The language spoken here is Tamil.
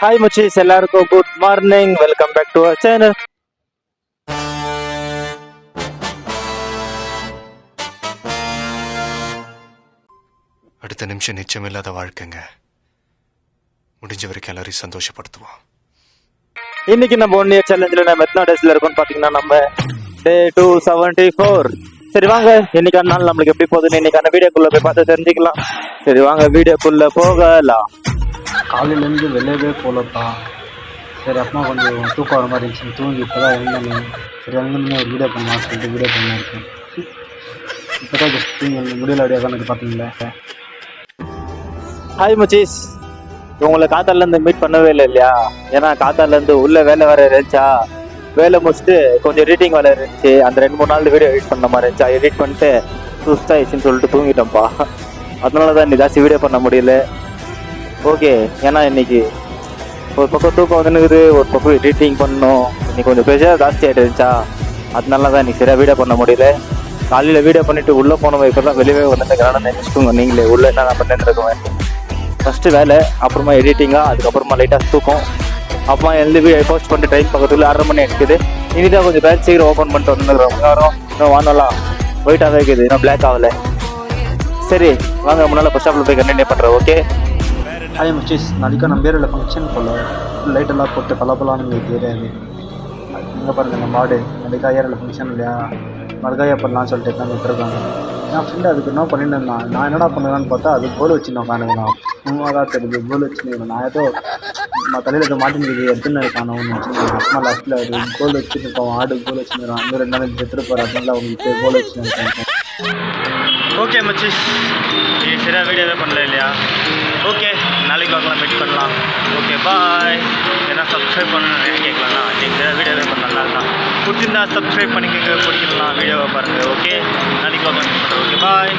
Hi Muchis, எல்லாருக்கும் good morning. Welcome back to our channel. அடுத்த நிமிஷம் நிச்சயமில்லாத வாழ்க்கைங்க. முடிஞ்ச வரைக்கும் எல்லாரையும் சந்தோஷப்படுத்துவோம். இன்னைக்கு நம்ம 1 year சேலஞ்சில் நம்ம எத்தனை டேஸ்ல இருக்கோம்னு பார்த்தீங்கன்னா நம்ம டே 274. சரி வாங்க, இன்னைக்கான நாள் நம்மளுக்கு எப்படி போகுதுன்னு இன்னைக்கான வீடியோக்குள்ள போய் பார்த்து தெரிஞ்சுக்கலாம். சரி வாங்க வீடியோக்குள்ள போகலாம். காலையிலேருந்து வெளியவே போகலப்பா. சரி அப்பா கொஞ்சம் தூக்கம் வர மாதிரி இருந்துச்சு, தூங்கி இப்போ தான் எழுந்தேன். சரி எழுந்தோடனே ஒரு வீடியோ பண்ணலாம் சொல்லிட்டு வீடியோ பண்ணியிருக்கேன். இப்போ தான் ஜஸ்ட் தூங்கி முடியல அப்படியே உட்காந்து பார்த்தீங்களா. ஹாய் முச்சீஸ், உங்களை காத்தாலேருந்து மீட் பண்ணவே இல்லை இல்லையா? ஏன்னா காத்தாலேருந்து உள்ள வேலை வேற இருந்துச்சா, வேலை முடிச்சுட்டு கொஞ்சம் எடிட்டிங் வேலை இருந்துச்சு. அந்த 2-3 நாள் வீடியோ எடிட் பண்ண மாதிரி இருந்துச்சா, எடிட் பண்ணிட்டு சுஸ்தாயிடுச்சுன்னு சொல்லிட்டு தூங்கிட்டோம்ப்பா. அதனால தான் இன்னைக்கு ஜாஸ்தி வீடியோ பண்ண முடியல. ஓகே, ஏன்னா இன்னைக்கு ஒரு பக்கம் தூக்கம் வந்துனுக்குது, ஒரு பக்கம் எடிட்டிங் பண்ணணும். இன்னைக்கு கொஞ்சம் ப்ரெஷர் ஜாஸ்தி ஆகிட்டு இருந்துச்சா, அதனால தான் இன்னைக்கு சரியாக வீடியோ பண்ண முடியல. காலையில் வீடியோ பண்ணிட்டு உள்ளே போனவங்க இப்போ தான் வெளியே வந்துட்டுக்கிறான்னு நினச்சிக்கோங்க நீங்களே. உள்ளே என்ன நான் பண்ணிட்டுருக்குவேன், ஃபஸ்ட்டு வேலை, அப்புறமா எடிட்டிங்காக, அதுக்கப்புறமா லைட்டாக தூக்கம், அப்புறமா எழுந்து வீடியோ போஸ்ட் பண்ணிட்டு டைம் பக்கத்தில் 1/2 மணி எடுக்குது. இனிதான் கொஞ்சம் பேட்ச் சீக்கிரம் ஓப்பன் பண்ணிட்டு வந்துருக்குறோம். யாரும் இன்னும் வாங்கலாம், ஒயிட்டாகவே இருக்குது, இன்னும் பிளாக் ஆகலை. சரி வாங்க முன்னால் பஸ் ஸ்டாப்பில் போய் கண்டினியூ பண்ணுறேன். ஓகே ஹாய் முச்சீஸ், நாளைக்கு நம்ம பேரில் ஃபங்க்ஷன் போல் லைட்டெல்லாம் போட்டு பலப்பலான்னு உங்களுக்கு தெரியாது. இங்கே பாருங்கள், நம்ம மாடு நாளைக்கு ஏரியில் ஃபங்க்ஷன் இல்லையா, மறுகாயா பண்ணலான்னு சொல்லிட்டு தான் விட்டுருக்காங்க. என் ஃப்ரெண்டு அதுக்கு என்ன பண்ணிட்டு இருந்தான். நான் என்னடா பண்ணுவேன்னு பார்த்தா அது கோல் வச்சுருந்தேன். உட்காந்துக்கணும் சும்மா தான் தெரியுது, கோல் வச்சுருக்கேன். நான் ஏதோ நான் தலையில் ஏதோ மாட்டின்னு எடுத்துன்னு இருக்கான ஒன்று வச்சுருக்கேன். அப்புறமா லாஸ்ட்டில் அது கோல் வச்சுருக்கோம், ஆடு கோல் வச்சுருக்கான். இன்னும் 2 நாள் எடுத்துகிட்டு போகிற அதனால அவங்களுக்கு கோல் வச்சுருக்கேன். ஓகே மச்சிஸ், நீ சரியாக வீடியோவே பண்ணல இல்லையா? ஓகே, நாளைக்கு பார்க்கலாம், மீட் பண்ணலாம். Okay bye. ஏன்னா சப்ஸ்கிரைப் பண்ணணும்னு கேட்கலாம். நீங்கள் சரியாக வீடியோவே பண்ணலாம் தான். பிடிச்சிருந்தா சப்ஸ்கிரைப் பண்ணிக்கோங்க, பிடிக்கலாம் வீடியோவை பாருங்கள். ஓகே, நாளைக்கு பார்க்கலாம், மீட் பண்ணுறேன். Okay bye.